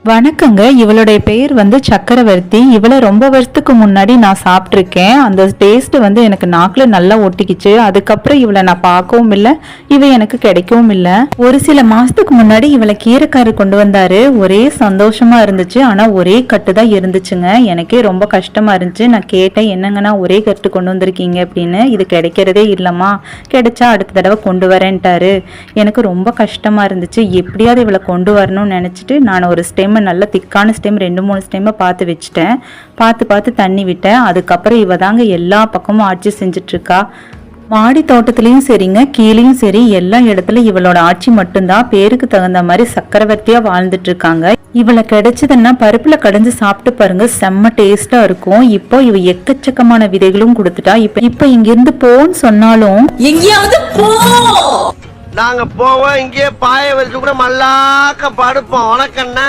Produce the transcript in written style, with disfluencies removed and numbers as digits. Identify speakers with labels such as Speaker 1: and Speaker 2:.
Speaker 1: வணக்கங்க. இவளுடைய பெயர் வந்து சக்கரவர்த்தி. இவள ரொம்ப வருஷத்துக்கு முன்னாடி நான் சாப்பிட்ருக்கேன். அந்த டேஸ்ட் வந்து எனக்கு நாக்குல நல்லா ஒட்டிக்கிச்சு. அதுக்கப்புறம் இவளை நான் பார்க்கவும் இல்லை, இவ எனக்கு கிடைக்கவும் இல்லை. ஒரு சில மாசத்துக்கு முன்னாடி இவளை கீரைக்காரர் கொண்டு வந்தாரு. ஒரே சந்தோஷமா இருந்துச்சு. ஆனா ஒரே கட்டு தான் இருந்துச்சுங்க. எனக்கே ரொம்ப கஷ்டமா இருந்துச்சு. நான் கேட்டேன், என்னங்கன்னா ஒரே கட்டு கொண்டு வந்திருக்கீங்க அப்படின்னு. இது கிடைக்கிறதே இல்லம்மா, கிடைச்சா அடுத்த தடவை கொண்டு வரேன்ட்டாரு. எனக்கு ரொம்ப கஷ்டமா இருந்துச்சு. எப்படியாவது இவளை கொண்டு வரணும்னு நினைச்சிட்டு நான் ஒரு ஸ்டெம் நல்ல திக்கான ஸ்டெம் 2-3 ஸ்டெம்மை பார்த்து வச்சுட்டேன். பார்த்து தண்ணி விட்டேன். அதுக்கப்புறம் இவ தாங்க எல்லா பக்கமும் ஆட்சி செஞ்சுட்டு இருக்கா. மாடி தோட்டத்திலையும் சரிங்க, கீழேயும் சரி, எல்லா இடத்துல இவளோட ஆட்சி மட்டும்தான். பேருக்கு தகுந்த மாதிரி சக்கரவர்த்தியா வாழ்ந்துட்டு இருக்காங்க. இவளை கிடைச்சதுன்னா பருப்புல கடைஞ்சு சாப்பிட்டு பாருங்க, செம்ம டேஸ்டா இருக்கும். இப்போ இவ எக்கச்சக்கமான விதைகளும் கொடுத்துட்டா. இப்ப இங்கிருந்து போன்னு சொன்னாலும்
Speaker 2: எங்கேயாவது போ,
Speaker 3: நாங்க போவோம். இங்கே பாய வச்சு கூட மல்லாக்க படுப்போம். உனக்கு என்ன?